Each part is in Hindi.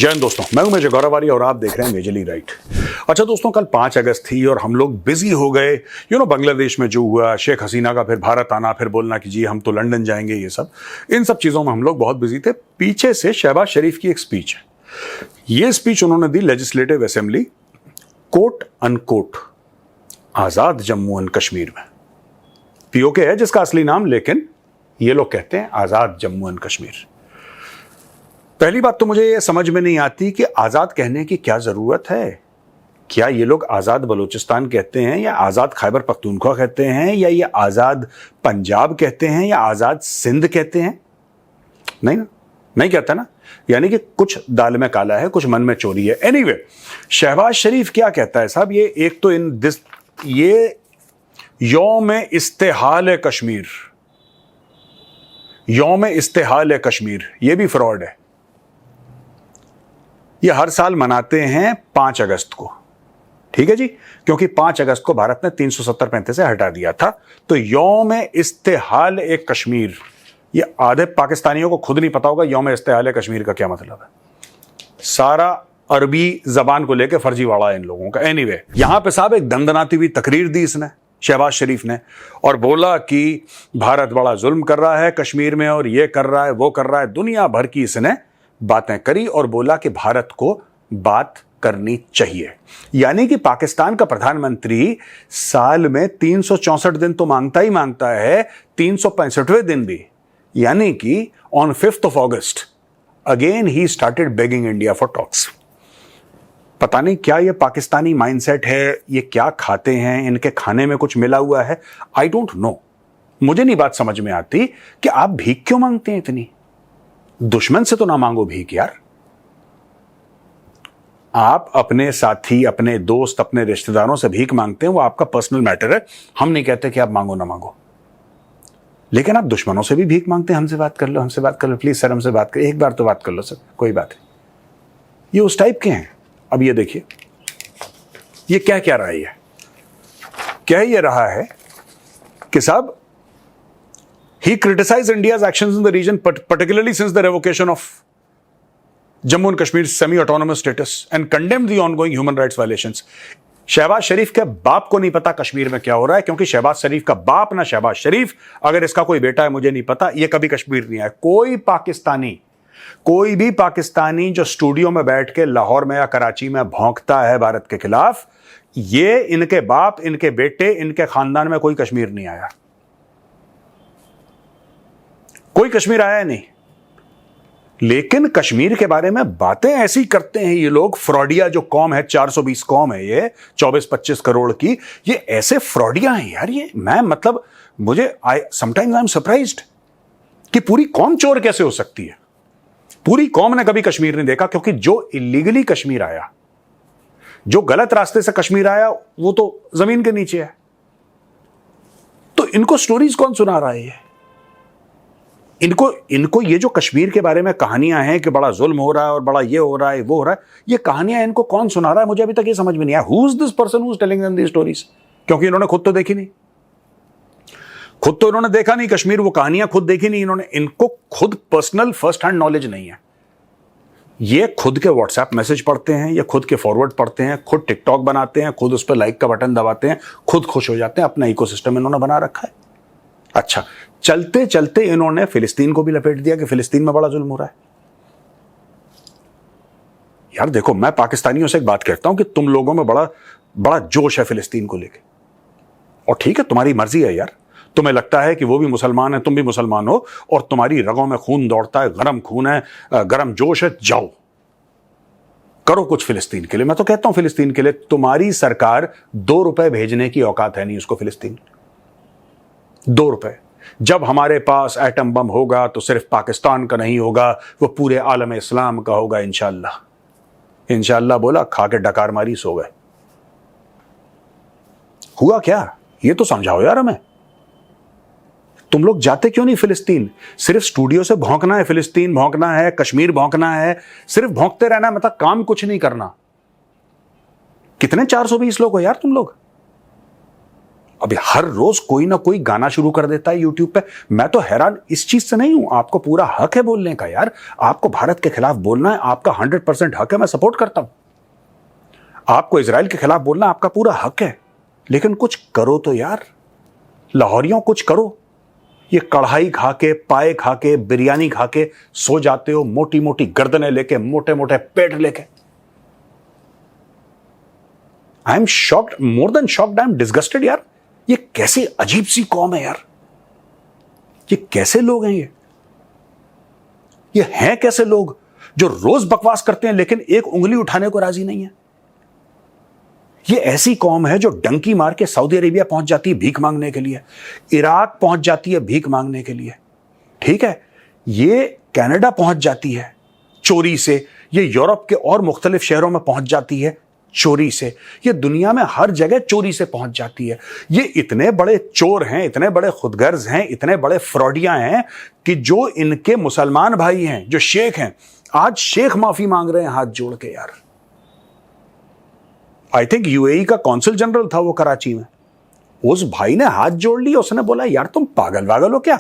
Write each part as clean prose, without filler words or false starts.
जय हिंद दोस्तों, मैं हूं मेजर गौरवारी और आप देख रहे हैं मेजरली राइट। अच्छा दोस्तों, कल 5 अगस्त थी और हम लोग बिजी हो गए बांग्लादेश में जो हुआ, शेख हसीना का फिर भारत आना, फिर बोलना कि जी हम तो लंदन जाएंगे, ये सब इन सब चीज़ों में हम लोग बहुत बिजी थे। पीछे से शहबाज शरीफ की एक स्पीच है। ये स्पीच उन्होंने दी legislative assembly, quote unquote Azad Jammu and Kashmir में। पीओके है जिसका असली नाम, लेकिन ये लोग कहते हैं आज़ाद जम्मू एंड कश्मीर। पहली बात तो मुझे ये समझ में नहीं आती कि आज़ाद कहने की क्या ज़रूरत है। क्या ये लोग आज़ाद बलूचिस्तान कहते हैं, या आज़ाद खैबर पख्तूनख्वा कहते हैं, या ये आज़ाद पंजाब कहते हैं, या आज़ाद सिंध कहते हैं? नहीं ना, नहीं कहता ना। यानी कि कुछ दाल में काला है, कुछ मन में चोरी है। एनीवे, शहबाज शरीफ क्या कहता है साहब, ये एक तो ये यौम इस्तेहाल कश्मीर, यौम इस्तेहाल कश्मीर, ये भी फ्रॉड है। ये हर साल मनाते हैं 5 अगस्त को, ठीक है जी, क्योंकि 5 अगस्त को भारत ने 370-35 से हटा दिया था। तो यौम इस्तेहाल एक कश्मीर, ये आधे पाकिस्तानियों को खुद नहीं पता होगा यौम इस्तेहाल कश्मीर का क्या मतलब है। सारा अरबी जबान को लेकर फर्जीवाड़ा है इन लोगों का। एनीवे, यहां पे साहब एक दंदनाती हुई तकरीर दी इसने, शहबाज शरीफ ने, और बोला कि भारत बड़ा जुल्म कर रहा है कश्मीर में, और ये कर रहा है, वो कर रहा है। दुनिया भर की इसने बातें करी और बोला कि भारत को बात करनी चाहिए। यानी कि पाकिस्तान का प्रधानमंत्री साल में 364 दिन तो मांगता ही मांगता है, 365वें दिन भी। यानी कि on 5th of August again he started begging India for talks. पता नहीं क्या ये पाकिस्तानी माइंडसेट है, ये क्या खाते हैं, इनके खाने में कुछ मिला हुआ है, आई डोंट नो। मुझे नहीं बात समझ में आती कि आप भीख क्यों मांगते हैं इतनी। दुश्मन से तो ना मांगो भीख यार। आप अपने साथी, अपने दोस्त, अपने रिश्तेदारों से भीख मांगते हैं, वो आपका पर्सनल मैटर है। हम नहीं कहते कि आप मांगो ना मांगो, लेकिन आप दुश्मनों से भी भीख मांगते हैं, हमसे बात कर लो, हमसे बात कर लो, प्लीज सर हमसे बात करिए, एक बार तो बात कर लो सर, कोई बात नहीं। ये उस टाइप के हैं। अब ये देखिए, ये क्या क्या रहा है, ये क्या ये रहा है कि साहब, he criticized India's actions in the region, particularly since the revocation of Jammu and Kashmir's semi-autonomous status, and condemned the ongoing human rights violations. Shahbaz शरीफ के बाप को नहीं पता कश्मीर में क्या हो रहा है, क्योंकि शहबाज शरीफ का बाप ना शहबाज शरीफ, अगर इसका कोई बेटा है मुझे नहीं पता, ये कभी कश्मीर नहीं आया। कोई भी पाकिस्तानी जो स्टूडियो में बैठ के लाहौर में या कराची में भौंकता है भारत के खिलाफ, ये इनके बाप, इनके बेटे, इनके खानदान में कोई कश्मीर नहीं आया, कोई कश्मीर आया नहीं। लेकिन कश्मीर के बारे में बातें ऐसी करते हैं ये लोग, फ्रॉडिया जो कौम है, 420 कौम है ये, 24-25 करोड़ की, ये ऐसे फ्रॉडिया हैं यार ये। मैं मतलब मुझे समटाइम्स आई एम सरप्राइज्ड कि पूरी कौम चोर कैसे हो सकती है। पूरी कौम ने कभी कश्मीर नहीं देखा, क्योंकि जो इलीगली कश्मीर आया, जो गलत रास्ते से कश्मीर आया, वो तो जमीन के नीचे है। तो इनको स्टोरीज कौन सुना रहा है? इनको ये जो कश्मीर के बारे में कहानियां हैं कि बड़ा जुल्म हो रहा है और बड़ा ये हो रहा है, वो हो रहा है, ये कहानियां इनको कौन सुना रहा है? मुझे अभी तक ये समझ में नहीं आया। Who is this person who is telling them these stories? क्योंकि इन्होंने खुद तो देखी नहीं, खुद तो इन्होंने देखा नहीं कश्मीर, वो कहानियां खुद देखी नहीं इन्होंने। इनको खुद पर्सनल फर्स्ट हैंड नॉलेज नहीं है। ये खुद के व्हाट्सएप मैसेज पढ़ते हैं, ये खुद के फॉरवर्ड पढ़ते हैं, खुद टिकटॉक बनाते हैं, खुद उस पर लाइक का बटन दबाते हैं, खुद खुश हो जाते हैं। अपना इकोसिस्टम इन्होंने बना रखा है। अच्छा, चलते चलते इन्होंने फिलिस्तीन को भी लपेट दिया कि फिलिस्तीन में बड़ा जुल्म हो रहा है। यार देखो, मैं पाकिस्तानियों से एक बात कहता हूं कि तुम लोगों में बड़ा जोश है फिलिस्तीन को लेके, और ठीक है, तुम्हारी मर्जी है यार। तुम्हें लगता है कि वो भी मुसलमान है, तुम भी मुसलमान हो, और तुम्हारी रगों में खून दौड़ता है, गरम खून है, गरम जोश है, जाओ करो कुछ फिलिस्तीन के लिए। मैं तो कहता हूं फिलिस्तीन के लिए तुम्हारी सरकार 2 रुपए भेजने की औकात है नहीं उसको फिलिस्तीन। 2 रुपए। जब हमारे पास एटम बम होगा तो सिर्फ पाकिस्तान का नहीं होगा, वो पूरे आलम इस्लाम का होगा इंशाअल्लाह। इंशाअल्लाह बोला, खा के डकार मारी, सो गए। हुआ क्या ये तो समझाओ यार हमें। तुम लोग जाते क्यों नहीं फिलिस्तीन? सिर्फ स्टूडियो से भौंकना है, फिलिस्तीन भौंकना है, कश्मीर भौंकना है, सिर्फ भौंकते रहना है, मतलब काम कुछ नहीं करना। कितने 420 लोग हो यार तुम लोग? अभी हर रोज कोई ना कोई गाना शुरू कर देता है यूट्यूब पे। मैं तो हैरान इस चीज से नहीं हूं, आपको पूरा हक है बोलने का यार, आपको भारत के खिलाफ बोलना है, आपका 100% हक है, मैं सपोर्ट करता हूं। आपको इजराइल के खिलाफ बोलना आपका पूरा हक है, लेकिन कुछ करो तो यार, लाहौरियों कुछ करो। ये कढ़ाई खा के, पाए खा के, बिरयानी खा के सो जाते हो, मोटी मोटी गर्दनें लेके, मोटे मोटे पेट लेके। I am shocked, more than shocked, I am disgusted यार। ये कैसी अजीब सी कौम है यार, ये कैसे लोग हैं ये हैं कैसे लोग जो रोज बकवास करते हैं लेकिन एक उंगली उठाने को राजी नहीं है। ये ऐसी कौम है जो डंकी मार के सऊदी अरेबिया पहुंच जाती है भीख मांगने के लिए, इराक पहुंच जाती है भीख मांगने के लिए, ठीक है, ये कनाडा पहुंच जाती है चोरी से, ये यूरोप के और मुख्तलिफ शहरों में पहुंच जाती है चोरी से, ये दुनिया में हर जगह चोरी से पहुंच जाती है। ये इतने बड़े चोर हैं, इतने बड़े खुदगर्ज हैं, इतने बड़े फ्रॉडिया हैं कि जो इनके मुसलमान भाई हैं, जो शेख हैं, आज शेख माफी मांग रहे हैं हाथ जोड़ के यार। आई थिंक यूएई का कौंसल जनरल था वो कराची में, उस भाई ने हाथ जोड़ लिया, उसने बोला यार तुम पागल वागल हो क्या,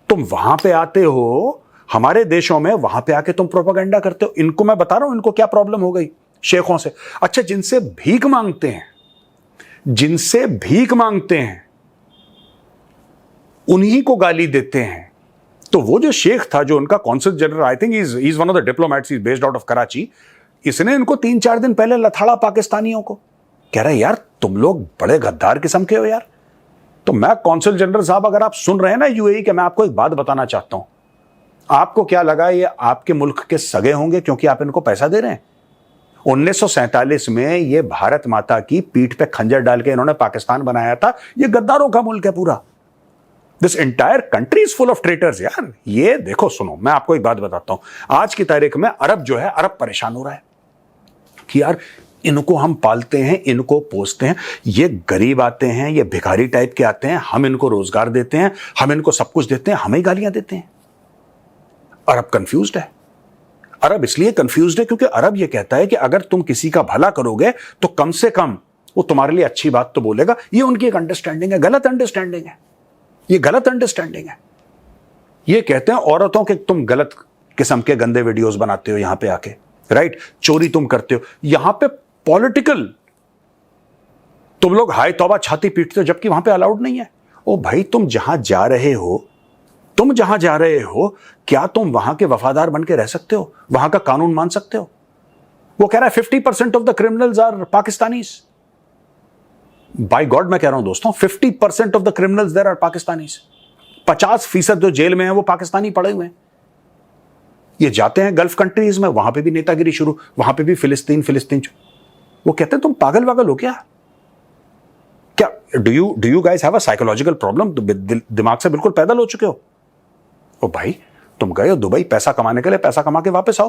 तुम वहां पे आते हो हमारे देशों में, वहां पे आके तुम प्रोपेगेंडा करते हो। इनको मैं बता रहा हूं इनको क्या प्रॉब्लम हो गई शेखों से। अच्छा, जिनसे भीख मांगते हैं, जिनसे भीख मांगते हैं उन्हीं को गाली देते हैं। तो वो जो शेख था जो उनका consul general, I think is one of the diplomats, is based out of Karachi, इसने इनको 3-4 दिन पहले लथाड़ा पाकिस्तानियों को, कह रहा है यार तुम लोग बड़े गद्दार किस्म के हो यार। तो मैं कौंसल जनरल साहब, अगर आप सुन रहे हैं ना यूएई के, मैं आपको एक बात बताना चाहता हूं, आपको क्या लगा ये आपके मुल्क के सगे होंगे क्योंकि आप इनको पैसा दे रहे हैं? 1947 में ये भारत माता की पीठ पे खंजर डाल के इन्होंने पाकिस्तान बनाया था। ये गद्दारों का मुल्क है पूरा। This entire country is full of traitors यार। ये देखो, सुनो, मैं आपको एक बात बताता हूं, आज की तारीख में अरब जो है, अरब परेशान हो रहा है कि यार इनको हम पालते हैं, इनको पोसते हैं, ये गरीब आते हैं, ये भिखारी टाइप के आते हैं, हम इनको रोजगार देते हैं, हम इनको सब कुछ देते हैं, हमें गालियां देते हैं। अरब कंफ्यूज्ड है। अरब इसलिए कंफ्यूज्ड है क्योंकि अरब ये कहता है कि अगर तुम किसी का भला करोगे तो कम से कम वो तुम्हारे लिए अच्छी बात तो बोलेगा। ये उनकी एक अंडरस्टैंडिंग है, गलत अंडरस्टैंडिंग है, ये गलत अंडरस्टैंडिंग है। ये कहते हैं औरतों के तुम गलत किस्म के गंदे वीडियोस बनाते हो यहां पे आके, राइट, चोरी तुम करते हो, यहां पे पॉलिटिकल तुम लोग हाय तौबा छाती पीटते हो, जबकि वहां पे अलाउड नहीं है। ओ भाई, तुम जहां जा रहे हो, तुम जहां जा रहे हो, क्या तुम वहां के वफादार बन के रह सकते हो? वहां का कानून मान सकते हो? वो कह रहा है 50% of the criminals are Pakistanis. By god मैं कह रहा हूं दोस्तों, 50% of the criminals there are Pakistanis. 50% जो जेल में है वो पाकिस्तानी पड़े हुए हैं। ये जाते हैं गल्फ कंट्रीज में, वहां पे भी नेतागिरी शुरू, वहां पे भी फिलिस्तीन। वो कहते हैं तुम पागल वागल हो क्या? क्या do you guys have a psychological problem? दिमाग से बिल्कुल पैदल हो चुके हो? ओ भाई, तुम गए हो दुबई पैसा कमाने के लिए, पैसा कमा के वापस आओ,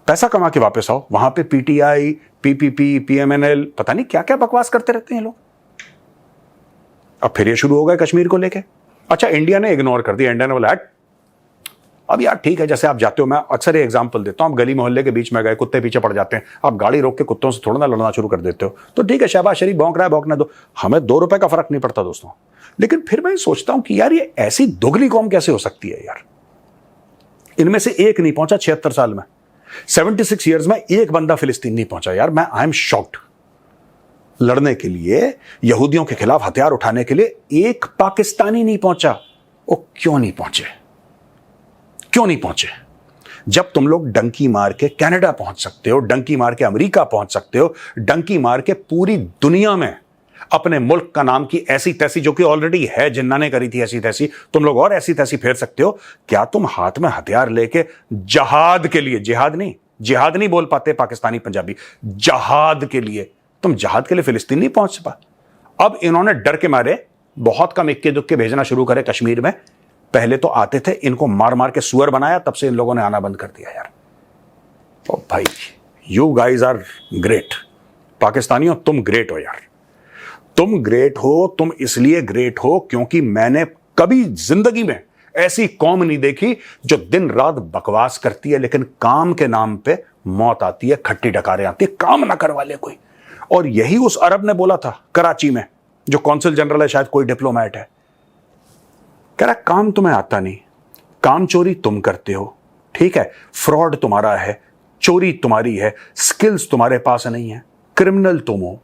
पैसा कमा के वापस आओ। वहां पे पीटीआई, पीपीपी, पीएमएनएल, पता नहीं क्या क्या बकवास करते रहते हैं लोग। अब फिर ये शुरू हो गए कश्मीर को लेके। अच्छा, इंडिया ने इग्नोर कर दिया, इंडिया ने बोला अब यार ठीक है, जैसे आप जाते हो, मैं अक्सर ये एग्जांपल देता हूं, आप गली मोहल्ले के बीच में गए, कुत्ते पीछे पड़ जाते हैं, आप गाड़ी रोक के कुत्तों से थोड़ा ना लड़ना शुरू कर देते हो, तो ठीक है, शहबाज शरीफ भौंक रहा है, भौंकने दो, हमें 2 रुपए का फर्क नहीं पड़ता दोस्तों। लेकिन फिर मैं सोचता हूं कि यार ये ऐसी दोगली कौम कैसे हो सकती है यार? इनमें से एक नहीं पहुंचा 76 साल में, 76 ईयर्स में एक बंदा फिलिस्तीन नहीं पहुंचा यार। मैं आई एम शॉक्ड। लड़ने के लिए, यहूदियों के खिलाफ हथियार उठाने के लिए एक पाकिस्तानी नहीं पहुंचा। वो क्यों नहीं पहुंचे? क्यों नहीं पहुंचे? जब तुम लोग डंकी मार के कनाडा पहुंच सकते हो, डंकी मार के अमेरिका पहुंच सकते हो, डंकी मार के पूरी दुनिया में अपने मुल्क का नाम की ऐसी तैसी, जो कि ऑलरेडी है, जिन्ना ने करी थी ऐसी तैसी, तुम लोग और ऐसी तैसी फेर सकते हो, क्या तुम हाथ में हथियार लेके जहाद के लिए, जिहाद नहीं बोल पाते पाकिस्तानी पंजाबी, जहाद के लिए, तुम जहाद के लिए फिलिस्तीन नहीं पहुंच पा? अब इन्होंने डर के मारे बहुत कम इक्के दुक्के भेजना शुरू करे कश्मीर में। पहले तो आते थे, इनको मार मार के सुअर बनाया, तब से इन लोगों ने आना बंद कर दिया यार। ओ भाई, यू गाइज आर ग्रेट। पाकिस्तानियों, तुम ग्रेट हो यार, तुम ग्रेट हो। तुम इसलिए ग्रेट हो क्योंकि मैंने कभी जिंदगी में ऐसी कौम नहीं देखी जो दिन रात बकवास करती है, लेकिन काम के नाम पे मौत आती है, खट्टी डकारें आती है, काम ना करवा ले कोई। और यही उस अरब ने बोला था कराची में जो कौंसल जनरल है शायद कोई डिप्लोमेट है, कह रहा काम तुम्हें आता नहीं, काम चोरी तुम करते हो, ठीक है, फ्रॉड तुम्हारा है, चोरी तुम्हारी है, स्किल्स तुम्हारे पास नहीं है, क्रिमिनल तुम हो।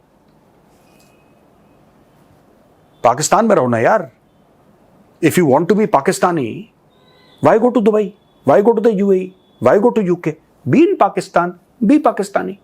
पाकिस्तान में रहो ना यार। If you want to be Pakistani, why go to Dubai, why go to the UAE, why go to UK, be in Pakistan, be Pakistani.